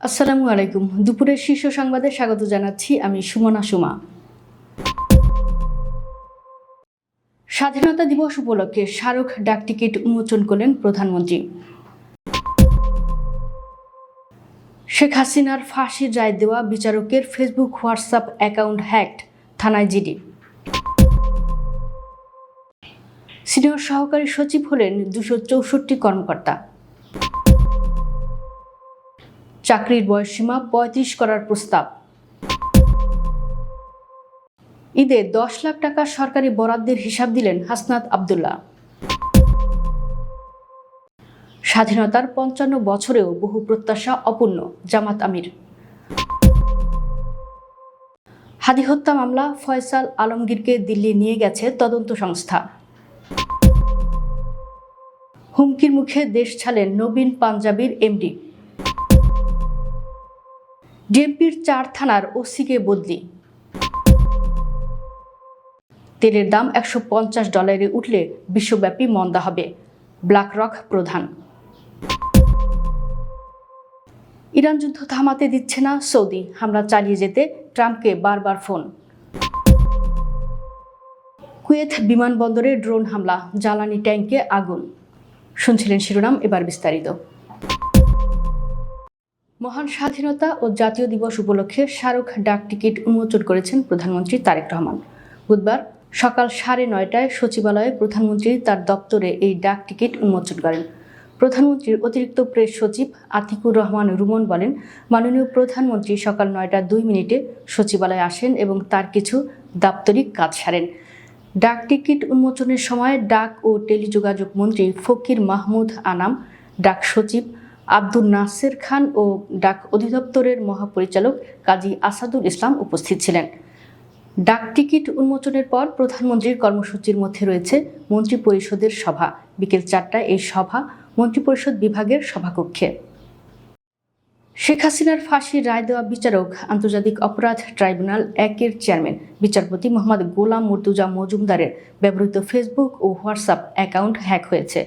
আসসালামু আলাইকুম। দুপুরের শীর্ষ সংবাদে স্বাগত জানাচ্ছি আমি সুমনা সুমা। স্বাধীনতা দিবস উপলক্ষে স্মারক ডাকটিকিট উন্মোচন করলেন প্রধানমন্ত্রী। শেখ হাসিনার ফাঁসির রায় দেওয়া বিচারকের ফেসবুক হোয়াটসঅ্যাপ অ্যাকাউন্ট হ্যাকড, থানায় জিডি। সিনিয়র সহকারী সচিব হলেন 264 কর্মকর্তা। চাকরির বয়সসীমা 35 করার প্রস্তাব। ঈদে 10 লাখ টাকা সরকারি বরাদ্দের হিসাব দিলেন হাসনাত আব্দুল্লাহ। স্বাধীনতার 55 বছরেও বহু প্রত্যাশা অপূর্ণ, জামাত আমির। হাদি হত্যা মামলা, ফয়সাল আলমগীরকে দিল্লি নিয়ে গেছে তদন্ত সংস্থা। হুমকির মুখে দেশ ছাড়লেন নবীন পাঞ্জাবির এমডি। ডিএমপির 4 থানার ওসিকে বদলি। তেলের দাম $150 উঠলে বিশ্বব্যাপী মন্দা হবে, ব্ল্যাকরক প্রধান। ইরান যুদ্ধ থামাতে দিচ্ছে না সৌদি, হামলা চালিয়ে যেতে ট্রাম্পকে বারবার ফোন। কুয়েত বিমানবন্দরে ড্রোন হামলা, জ্বালানি ট্যাঙ্কে আগুন। শুনছিলেন শিরোনাম, এবার বিস্তারিত। মহান স্বাধীনতা ও জাতীয় দিবস উপলক্ষে স্মারক ডাকটিকিট উন্মোচন করেছেন প্রধানমন্ত্রী তারেক রহমান। বুধবার সকাল 9:30টায় সচিবালয়ে প্রধানমন্ত্রী তার দপ্তরে এই ডাকটিকিট উন্মোচন করেন। প্রধানমন্ত্রীর অতিরিক্ত প্রেস সচিব আতিকুর রহমান রুমন বলেন, মাননীয় প্রধানমন্ত্রী সকাল 9:02 সচিবালয়ে আসেন এবং তার কিছু দাপ্তরিক কাজ সারেন। ডাকটিকিট উন্মোচনের সময় ডাক ও টেলিযোগাযোগ মন্ত্রী ফকির মাহমুদ আনাম, ডাক সচিব আব্দুল নাসের খান ও ডাক অধিদপ্তরের মহাপরিচালক কাজী আসাদুল ইসলাম উপস্থিত ছিলেন। ডাকটিকিট উন্মোচনের পর প্রধানমন্ত্রীর কর্মসূচির মধ্যে রয়েছে মন্ত্রিপরিষদের সভা। বিকেল 4টায় এই সভা মন্ত্রিপরিষদ বিভাগের সভাকক্ষে। শেখ হাসিনার ফাঁসির রায় দেওয়া বিচারক আন্তর্জাতিক অপরাধ ট্রাইব্যুনাল 1-এর চেয়ারম্যান বিচারপতি মোহাম্মদ গোলাম মর্তুজা মজুমদারের ব্যবহৃত ফেসবুক ও হোয়াটসঅ্যাপ অ্যাকাউন্ট হ্যাক হয়েছে।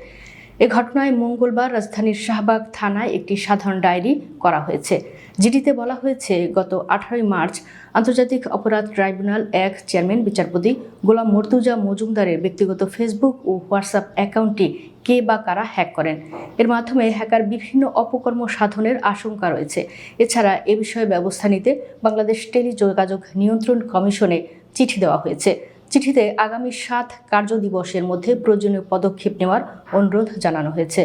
এ ঘটনায় মঙ্গলবার রাজধানীর শাহবাগ থানায় একটি সাধারণ ডায়েরি করা হয়েছে। জিডিতে বলা হয়েছে, গত 18 মার্চ আন্তর্জাতিক অপরাধ ট্রাইব্যুনাল 1 চেয়ারম্যান বিচারপতি গোলাম মর্তুজা মজুমদারের ব্যক্তিগত ফেসবুক ও হোয়াটসঅ্যাপ অ্যাকাউন্টটি কে বা কারা হ্যাক করেন। এর মাধ্যমে হ্যাকার বিভিন্ন অপকর্ম সাধনের আশঙ্কা রয়েছে। এছাড়া এ বিষয়ে ব্যবস্থা নিতে বাংলাদেশ টেলিযোগাযোগ নিয়ন্ত্রণ কমিশনে চিঠি দেওয়া হয়েছে। চিঠিতে আগামী 7 কার্যদিবসের মধ্যে প্রয়োজনীয় পদক্ষেপ নেওয়ার অনুরোধ জানানো হয়েছে।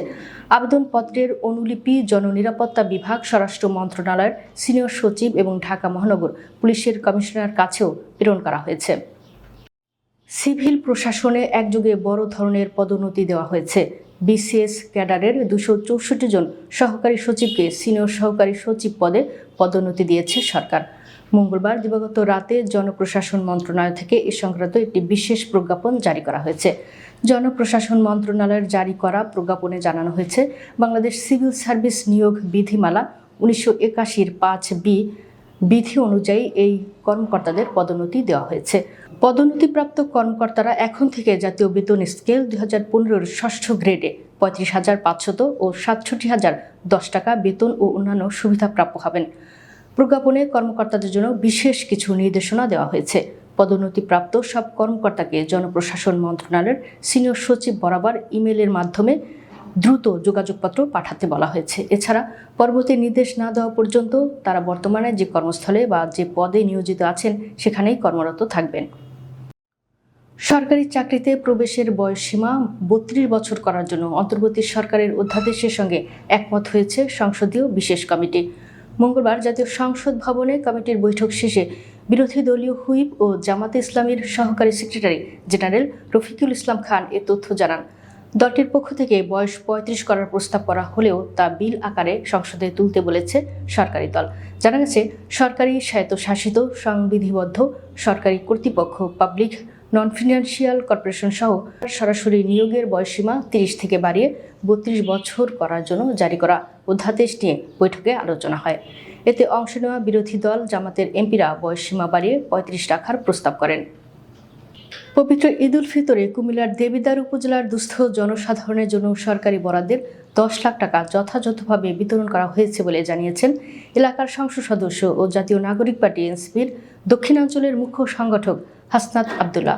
আবেদনপত্রের অনুলিপি জননিরাপত্তা বিভাগ, স্বরাষ্ট্র মন্ত্রণালয়ের সিনিয়র সচিব এবং ঢাকা মহানগর পুলিশের কমিশনার কাছেও প্রেরণ করা হয়েছে। সিভিল প্রশাসনে একযোগে বড় ধরনের পদোন্নতি দেওয়া হয়েছে। বিসিএস ক্যাডারের 264 জন সহকারী সচিবকে সিনিয়র সহকারী সচিব পদে পদোন্নতি দিয়েছে সরকার। মঙ্গলবার দিবাগত রাতে জনপ্রশাসন মন্ত্রণালয় থেকে এ সংক্রান্ত একটি বিশেষ প্রজ্ঞাপন জারি করা হয়েছে। জনপ্রশাসন মন্ত্রণালয়ের জারি করা প্রজ্ঞাপনে জানানো হয়েছে, বাংলাদেশ সিভিল সার্ভিস নিয়োগ বিধিমালা 1981-র 5B বিধি অনুযায়ী এই কর্মকর্তাদের পদোন্নতি দেওয়া হয়েছে। পদোন্নতিপ্রাপ্ত কর্মকর্তারা এখন থেকে জাতীয় বেতন স্কেল 2015-র 6ষ্ঠ গ্রেডে 35,500 ও 67,010 টাকা বেতন ও অন্যান্য সুবিধাপ্রাপ্য হবেন। প্রজ্ঞাপনে কর্মকর্তাদের জন্য বিশেষ কিছু নির্দেশনা দেওয়া হয়েছে। পদোন্নতিপ্রাপ্ত সব কর্মকর্তাকে জনপ্রশাসন মন্ত্রণালয়ের সিনিয়র সচিব বরাবর ইমেইলের মাধ্যমে দ্রুত যোগাযোগপত্র পাঠাতে বলা হয়েছে। এছাড়া পরবর্তী নির্দেশ না দেওয়া পর্যন্ত তারা বর্তমানে যে কর্মস্থলে বা যে পদে নিয়োজিত আছেন সেখানেই কর্মরত থাকবেন। সরকারি চাকরিতে প্রবেশের বয়সসীমা 32 বছর করার জন্য অন্তর্বর্তী সরকারের অধ্যাদেশের সঙ্গে একমত হয়েছে সংসদীয় বিশেষ কমিটি। মঙ্গলবার জাতীয় সংসদ ভবনে কমিটির বৈঠক শেষে বিরোধী দলীয় হুইপ ও জামাতে ইসলামীর সহকারী সেক্রেটারি জেনারেল রফিকুল ইসলাম খান এ তথ্য জানান। দলটির পক্ষ থেকে বয়স 35 করার প্রস্তাব করা হলেও তা বিল আকারে সংসদে তুলতে বলেছে সরকারি দল। জানা গেছে, সরকারি স্বায়ত্তশাসিত সংবিধিবদ্ধ সরকারি কর্তৃপক্ষ, পাবলিক নন ফিনান্সিয়াল কর্পোরেশন সহ সরাসরি নিয়োগের বয়সসীমা 30 থেকে বাড়িয়ে 32 বছর করার জন্য জারি করা অধ্যাদেশ নিয়ে বৈঠকে আলোচনা হয়। এতে অংশ নেওয়া বিরোধী দল জামাতের এমপিরা বয়সসীমা বাড়িয়ে 35 রাখার প্রস্তাব করেন। পবিত্র ঈদ উল ফিতরে কুমিল্লার দেবিদ্বার উপজেলার দুস্থ জনসাধারণের জন্য সরকারি বরাদ্দের 10 লাখ টাকা যথাযথভাবে বিতরণ করা হয়েছে বলে জানিয়েছেন এলাকার সংসদ সদস্য ও জাতীয় নাগরিক পার্টি এনসিপির দক্ষিণাঞ্চলের মুখ্য সংগঠক হাসনাত আব্দুল্লাহ।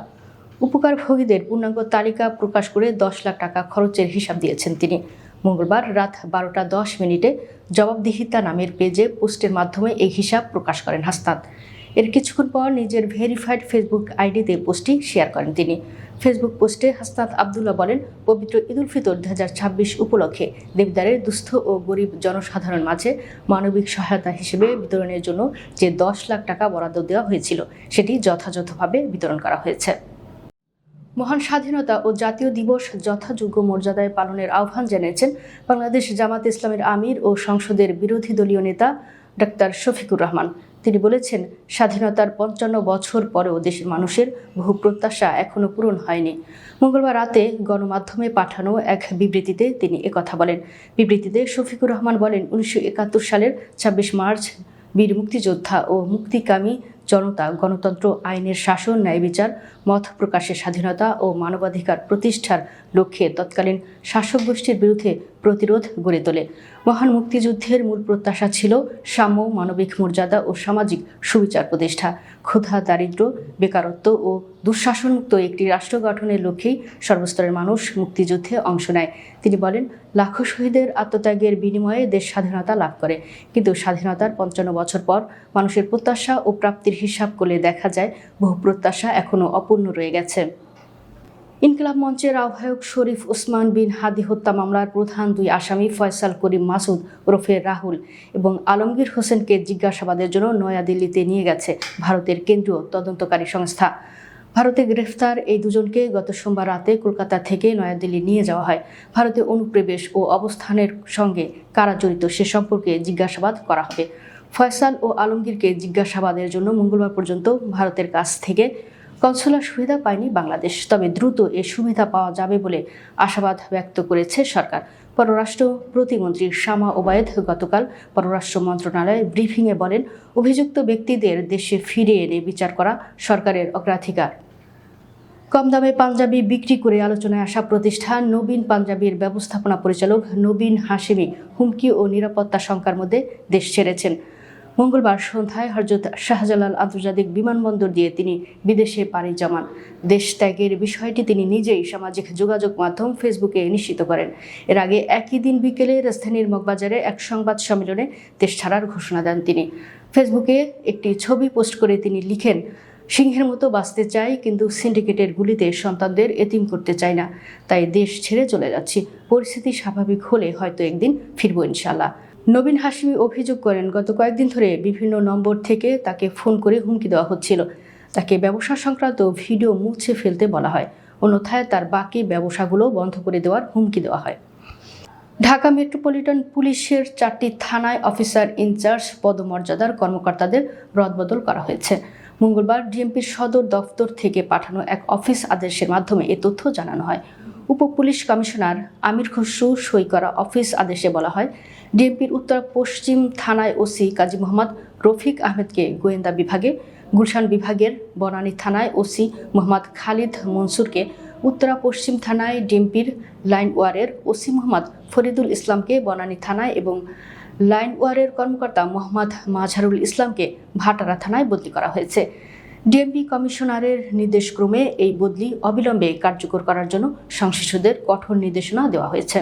উপকারভোগীদের পূর্ণাঙ্গ তালিকা প্রকাশ করে 10 লাখ টাকা খরচের হিসাব দিয়েছেন তিনি। মঙ্গলবার রাত 12:10 জবাবদিহিতা নামের পেজে পোস্টের মাধ্যমে এই হিসাব প্রকাশ করেন হাসনাত। এর কিছুক্ষণ পর নিজের ভেরিফাইড ফেসবুক আইডিতে পোস্টটি শেয়ার করেন তিনি। ফেসবুক পোস্টে হাসনাত আব্দুল্লাহ বলেন, পবিত্র ঈদ উল ফিতর 2026 উপলক্ষে দেবিদ্বারের দুস্থ ও গরিব জনসাধারণ মাঝে মানবিক সহায়তা হিসেবে বিতরণের জন্য যে 10 লাখ টাকা বরাদ্দ দেওয়া হয়েছিল সেটি যথাযথভাবে বিতরণ করা হয়েছে। মহান স্বাধীনতা ও জাতীয় দিবস যথাযোগ্য মর্যাদায় পালনের আহ্বান জানিয়েছেন বাংলাদেশ জামাত ইসলামের আমির ও সংসদের বিরোধী দলীয় নেতা ডাক্তার শফিকুর রহমান। তিনি বলেছেন, স্বাধীনতার 55 বছর পরেও দেশের মানুষের বহু প্রত্যাশা এখনো পূরণ হয়নি। মঙ্গলবার রাতে গণমাধ্যমে পাঠানো এক বিবৃতিতে তিনি একথা বলেন। বিবৃতিতে শফিকুর রহমান বলেন, 1971 সালের 26 মার্চ বীর মুক্তিযোদ্ধা ও মুক্তিকামী জনতা গণতন্ত্র, আইনের শাসন, ন্যায় বিচার, মত প্রকাশের স্বাধীনতা ও মানবাধিকার প্রতিষ্ঠার লক্ষ্যে তৎকালীন শাসক গোষ্ঠীর বিরুদ্ধে প্রতিরোধ গড়ে তোলে। মহান মুক্তিযুদ্ধের মূল প্রত্যাশা ছিল সাম্য, মানবিক মর্যাদা ও সামাজিক সুবিচার প্রতিষ্ঠা। ক্ষুধা, দারিদ্র্য, বেকারত্ব ও দুঃশাসনমুক্ত একটি রাষ্ট্র গঠনের লক্ষ্যেই সর্বস্তরের মানুষ মুক্তিযুদ্ধে অংশ নেয়। তিনি বলেন, লাখো শহীদের আত্মত্যাগের বিনিময়ে দেশ স্বাধীনতা লাভ করে, কিন্তু স্বাধীনতার 55 বছর পর মানুষের প্রত্যাশা ও প্রাপ্তির হিসাব করলে দেখা যায় বহু প্রত্যাশা এখনও অপূর্ণ রয়ে গেছে। ইনকিলাব মঞ্চের আহ্বায়ক শরীফ ওসমান বিন হাদি হত্যা মামলার প্রধান 2 আসামি ফয়সাল করিম মাসুদ ওরফে রাহুল এবং আলমগীর হোসেনকে জিজ্ঞাসাবাদের জন্য নয়াদিল্লিতে নিয়ে গেছে ভারতের কেন্দ্রীয় তদন্তকারী সংস্থা। ভারতে গ্রেফতার এই দুজনকে গত সোমবার রাতে কলকাতা থেকে নয়াদিল্লি নিয়ে যাওয়া হয়। ভারতে অনুপ্রবেশ ও অবস্থানের সঙ্গে কারা জড়িত সে সম্পর্কে জিজ্ঞাসাবাদ করা হবে। ফয়সাল ও আলমগীরকে জিজ্ঞাসাবাদের জন্য মঙ্গলবার পর্যন্ত ভারতের কাছ থেকে কনসুলার সুবিধা পায়নি বাংলাদেশ। তবে দ্রুত এ সুবিধা পাওয়া যাবে বলে আশাবাদ ব্যক্ত করেছে সরকার। পররাষ্ট্র প্রতিমন্ত্রী শামা ওবায়েদ গতকাল পররাষ্ট্র মন্ত্রণালয়ে ব্রিফিংয়ে বলেন, অভিযুক্ত ব্যক্তিদের দেশে ফিরে এনে বিচার করা সরকারের অগ্রাধিকার। কম দামে পাঞ্জাবি বিক্রি করে আলোচনায় আসা প্রতিষ্ঠান নবীন পাঞ্জাবির ব্যবস্থাপনা পরিচালক নবীন হাশেমি হুমকি ও নিরাপত্তা শঙ্কার মধ্যে দেশ ছেড়েছেন। মঙ্গলবার সন্ধ্যায় হযরত শাহজালাল আন্তর্জাতিক বিমানবন্দর দিয়ে তিনি বিদেশে পাড়ি জমান। দেশ ত্যাগের বিষয়টি তিনি নিজেই সামাজিক যোগাযোগ মাধ্যম ফেসবুকে নিশ্চিত করেন। এর আগে একই দিন বিকেলে রাজধানীর মগবাজারে এক সংবাদ সম্মেলনে দেশ ছাড়ার ঘোষণা দেন তিনি। ফেসবুকে একটি ছবি পোস্ট করে তিনি লিখেন, সিংহের মতো বাঁচতে চাই, কিন্তু সিন্ডিকেটের গুলিতে সন্তানদের এতিম করতে চাই না, তাই দেশ ছেড়ে চলে যাচ্ছি। পরিস্থিতি স্বাভাবিক হলে হয়তো একদিন ফিরবো ইনশাআল্লাহ। নবীন হাশেমি অভিযোগ করেন, গত কয়েকদিন ধরে বিভিন্ন নম্বর থেকে তাকে ফোন করে হুমকি দেওয়া হচ্ছিল। তাকে ব্যবসা সংক্রান্ত ভিডিও মুছে ফেলতে বলা হয়, অন্যথায় তার বাকি ব্যবসাগুলো বন্ধ করে দেওয়ার হুমকি দেওয়া হয়। ঢাকা মেট্রোপলিটন পুলিশের 4টি থানায় অফিসার ইনচার্জ পদমর্যাদার কর্মকর্তাদের রদবদল করা হয়েছে। মঙ্গলবার ডিএমপির সদর দফতর থেকে পাঠানো এক অফিস আদেশের মাধ্যমে এ তথ্য জানানো হয়। উপ পুলিশ কমিশনার আমির খসরু সই করা অফিস আদেশে বলা হয়, ডিএমপির উত্তর পশ্চিম থানায় ওসি কাজী মোহাম্মদ রফিক আহমেদকে গোয়েন্দা বিভাগে, গুলশান বিভাগের বনানী থানায় ওসি মোহাম্মদ খালিদ মনসুরকে, উত্তরা পশ্চিম থানায় ডিএমপির লাইন ওয়ারের ওসি মোহাম্মদ ফরিদুল ইসলামকে বনানী থানায় এবং লাইন ওয়ারের কর্মকর্তা মোহাম্মদ মাজহারুল ইসলামকে ভাটারা থানায় বদলি করা হয়েছে। ডিএমপি কমিশনারের নির্দেশক্রমে এই বদলি অবিলম্বে কার্যকর করার জন্য সংশ্লিষ্টদের কঠোর নির্দেশনা দেওয়া হয়েছে।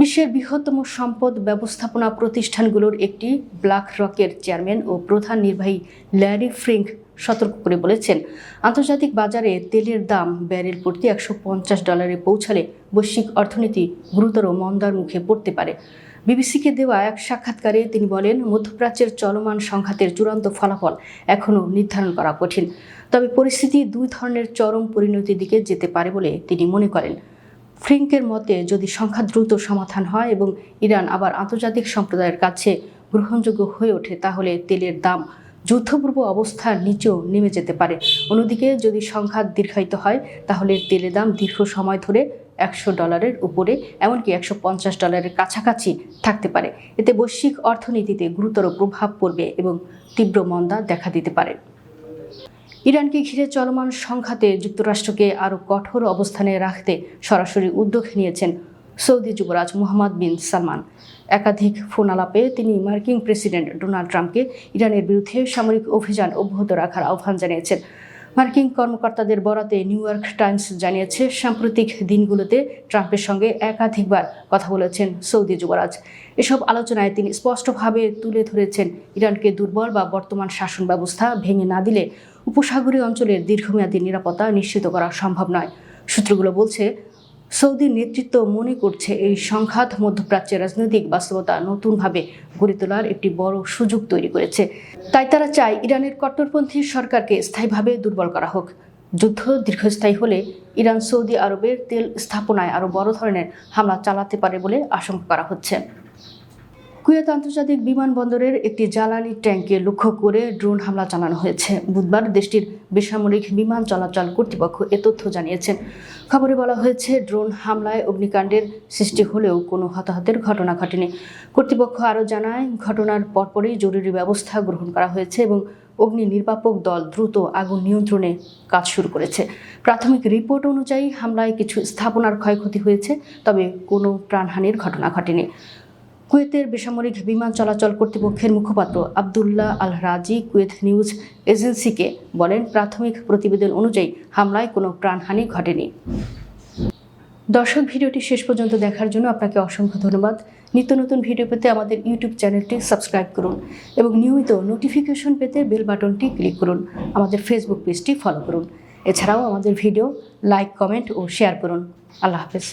বিশ্বের বৃহত্তম সম্পদ ব্যবস্থাপনা প্রতিষ্ঠানগুলোর একটি ব্ল্যাক রকের চেয়ারম্যান ও প্রধান নির্বাহী ল্যারি ফ্রিঙ্ক সতর্ক করে বলেছেন, আন্তর্জাতিক বাজারে তেলের দাম ব্যারেল প্রতি $150 পৌঁছালে বৈশ্বিক অর্থনীতি গুরুতর মন্দার মুখে পড়তে পারে। বিবিসিকে দেওয়া এক সাক্ষাৎকারে তিনি বলেন, মধ্যপ্রাচ্যের চলমান সংঘাতের চূড়ান্ত ফলাফল এখনও নির্ধারণ করা কঠিন, তবে পরিস্থিতি 2 ধরনের চরম পরিণতির দিকে যেতে পারে বলে তিনি মনে করেন। ফ্রিঙ্কের মতে, যদি সংঘাত দ্রুত সমাধান হয় এবং ইরান আবার আন্তর্জাতিক সম্প্রদায়ের কাছে গ্রহণযোগ্য হয়ে ওঠে, তাহলে তেলের দাম যুদ্ধপূর্ব অবস্থার নিচেও নেমে যেতে পারে। অন্যদিকে যদি সংঘাত দীর্ঘায়িত হয়, তাহলে তেলের দাম দীর্ঘ সময় ধরে $100 উপরে, এমনকি $150 কাছাকাছি থাকতে পারে। এতে বৈশ্বিক অর্থনীতিতে গুরুতর প্রভাব পড়বে এবং তীব্র মন্দা দেখা দিতে পারে। ইরানকে ঘিরে চলমান সংঘাতে যুক্তরাষ্ট্রকে আরও কঠোর অবস্থানে রাখতে সরাসরি উদ্যোগ নিয়েছেন সৌদি যুবরাজ মোহাম্মদ বিন সালমান। একাধিক ফোন আলাপে তিনি মার্কিন প্রেসিডেন্ট ডোনাল্ড ট্রাম্পকে ইরানের বিরুদ্ধে সামরিক অভিযান অব্যাহত রাখার আহ্বান জানিয়েছেন। মার্কিন কর্মকর্তাদের বরাতে নিউ ইয়র্ক টাইমস জানিয়েছে, সাম্প্রতিক দিনগুলোতে ট্রাম্পের সঙ্গে একাধিকবার কথা বলেছেন সৌদি যুবরাজ। এসব আলোচনায় তিনি স্পষ্টভাবে তুলে ধরেছেন, ইরানকে দুর্বল বা বর্তমান শাসন ব্যবস্থা ভেঙে না দিলে উপসাগরীয় অঞ্চলের দীর্ঘমেয়াদী নিরাপত্তা নিশ্চিত করা সম্ভব নয়। সূত্রগুলো বলছে, সৌদি নেতৃত্ব মনে করছে এই সংঘাত মধ্যপ্রাচ্যের রাজনৈতিক বাস্তবতা নতুনভাবে গড়ে তোলার একটি বড় সুযোগ তৈরি করেছে। তাই তারা চায় ইরানের কট্টরপন্থী সরকারকে স্থায়ীভাবে দুর্বল করা হোক। যুদ্ধ দীর্ঘস্থায়ী হলে ইরান সৌদি আরবের তেল স্থাপনায় আরও বড় ধরনের হামলা চালাতে পারে বলে আশঙ্কা করা হচ্ছে। কুয়েত আন্তর্জাতিক বিমানবন্দরের একটি জ্বালানি ট্যাঙ্কে লক্ষ্য করে ড্রোন হামলা চালানো হয়েছে। বুধবার দেশটির বেসামরিক বিমান চলাচল কর্তৃপক্ষ এ তথ্য জানিয়েছেন। খবরে বলা হয়েছে, ড্রোন হামলায় অগ্নিকাণ্ডের সৃষ্টি হলেও কোনো হতাহতের ঘটনা ঘটেনি। কর্তৃপক্ষ আরও জানায়, ঘটনার পরপরই জরুরি ব্যবস্থা গ্রহণ করা হয়েছে এবং অগ্নি নির্বাপক দল দ্রুত আগুন নিয়ন্ত্রণে কাজ শুরু করেছে। প্রাথমিক রিপোর্ট অনুযায়ী হামলায় কিছু স্থাপনার ক্ষয়ক্ষতি হয়েছে, তবে কোনো প্রাণহানির ঘটনা ঘটেনি। কুয়েতের বেসামরিক বিমান চলাচল কর্তৃপক্ষের মুখপাত্র আবদুল্লাহ আল রাজি কুয়েত নিউজ এজেন্সিকে বলেন, প্রাথমিক প্রতিবেদন অনুযায়ী হামলায় কোনো প্রাণহানি ঘটেনি। দর্শক, ভিডিওটি শেষ পর্যন্ত দেখার জন্য আপনাকে অসংখ্য ধন্যবাদ। নিত্য নতুন ভিডিও পেতে আমাদের ইউটিউব চ্যানেলটি সাবস্ক্রাইব করুন এবং নিয়মিত নোটিফিকেশন পেতে বেল বাটনটি ক্লিক করুন। আমাদের ফেসবুক পেজটি ফলো করুন। এছাড়াও আমাদের ভিডিও লাইক, কমেন্ট ও শেয়ার করুন। আল্লাহ হাফেজ।